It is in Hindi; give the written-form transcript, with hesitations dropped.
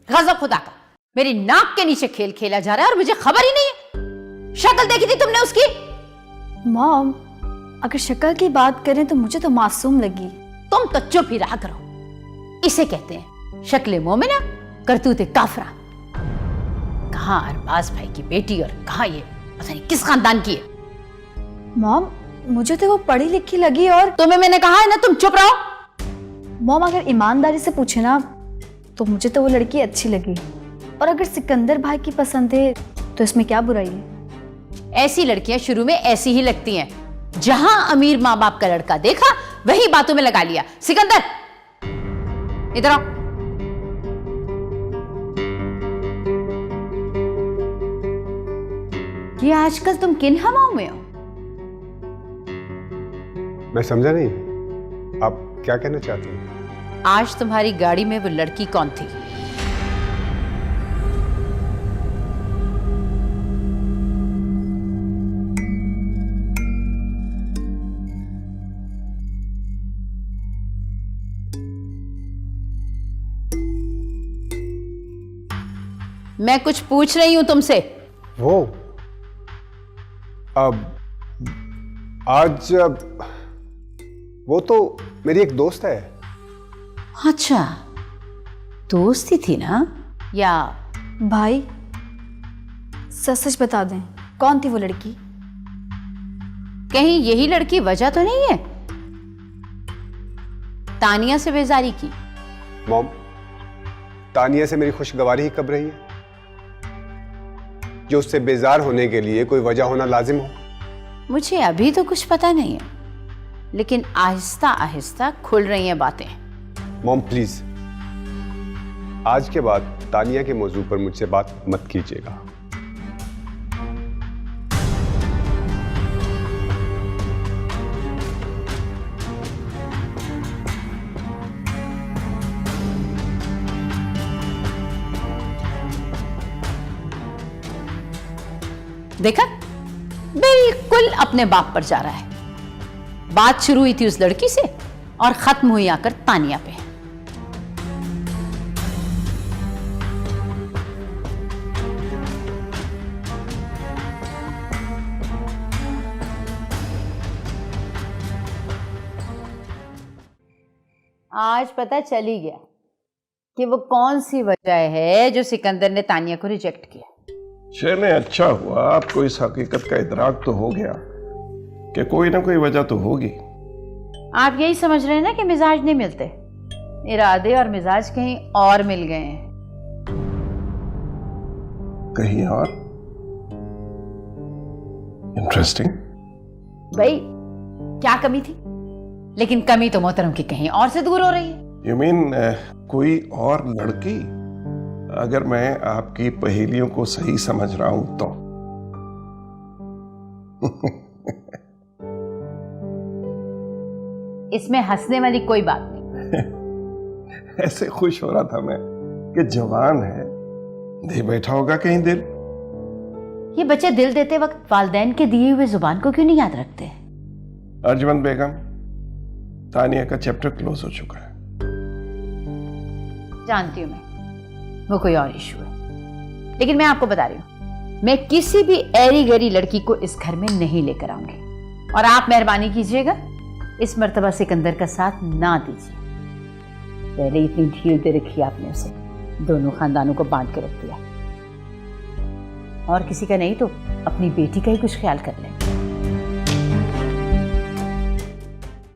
गजब खुदा का, मेरी नाक के नीचे खेल खेला जा रहा है और मुझे खबर ही नहीं है। शक्ल देखी थी तुमने उसकी? मॉम, अगर शक्ल की बात करें तो मुझे तो मासूम लगी। तुम तो चुप ही रहा करो। इसे कहते हैं शक्ल मोमिना, करतूत काफरा। कहाँ अरबाज भाई की बेटी और कहाँ ये पता नहीं किस खानदान की है। मॉम, मुझे तो वो पढ़ी लिखी लगी। और तुम्हें मैंने कहा है ना तुम चुप रहो। मॉम, अगर ईमानदारी से पूछे ना तो मुझे तो वो लड़की अच्छी लगी, और अगर सिकंदर भाई की पसंद है तो इसमें क्या बुराई है? ऐसी लड़कियां शुरू में ऐसी ही लगती हैं। जहां अमीर माँ बाप का लड़का देखा वही बातों में लगा लिया। सिकंदर, इधर आओ। ये आजकल तुम किन हवाओं में हो? मैं समझा नहीं, आप क्या कहना चाहती हैं? आज तुम्हारी गाड़ी में वो लड़की कौन थी? मैं कुछ पूछ रही हूं तुमसे। वो आज वो तो मेरी एक दोस्त है। अच्छा, दोस्ती थी ना? या भाई सच सच बता दें, कौन थी वो लड़की? कहीं यही लड़की वजह तो नहीं है तानिया से बेजारी की? मॉम, तानिया से मेरी खुशगवारी ही कब रही है जो उससे बेजार होने के लिए कोई वजह होना लाजिम हो? मुझे अभी तो कुछ पता नहीं है, लेकिन आहिस्ता आहिस्ता खुल रही हैं बातें। मॉम प्लीज, आज के बाद तानिया के मौजू पर मुझसे बात मत कीजिएगा। देखा, बिल्कुल अपने बाप पर जा रहा है। बात शुरू हुई थी उस लड़की से और खत्म हुई आकर तानिया पे। आज पता चल ही गया कि वो कौन सी वजह है जो सिकंदर ने तानिया को रिजेक्ट किया। चले, अच्छा हुआ आपको इस हकीकत का इदराक तो हो गया कि कोई ना कोई वजह तो होगी। आप यही समझ रहे हैं ना कि मिजाज नहीं मिलते? इरादे और मिजाज कहीं और मिल गए हैं। कहीं और? इंटरेस्टिंग। भाई क्या कमी थी? लेकिन कमी तो मोहतरम की कहीं और से दूर हो रही है। यू मीन कोई और लड़की? अगर मैं आपकी पहेलियों को सही समझ रहा हूं तो इसमें हंसने वाली कोई बात नहीं। ऐसे खुश हो रहा था मैं कि जवान है, दे बैठा होगा कहीं दिल। ये बच्चे दिल देते वक्त वालिदैन के दिए हुए जुबान को क्यों नहीं याद रखते? अर्जमंद बेगम, तानिया का चैप्टर क्लोज हो चुका है। जानती हूं मैं, वो कोई और इशू है, लेकिन मैं आपको बता रही हूं, मैं किसी भी ऐरी गैरी लड़की को इस घर में नहीं लेकर आऊंगी। और आप मेहरबानी कीजिएगा, इस मर्तबा सिकंदर का साथ ना दीजिए। पहले इतनी ढील दे रखी आपने उसे, दोनों खानदानों को बांध के रख दिया। और किसी का नहीं तो अपनी बेटी का ही कुछ ख्याल कर लें।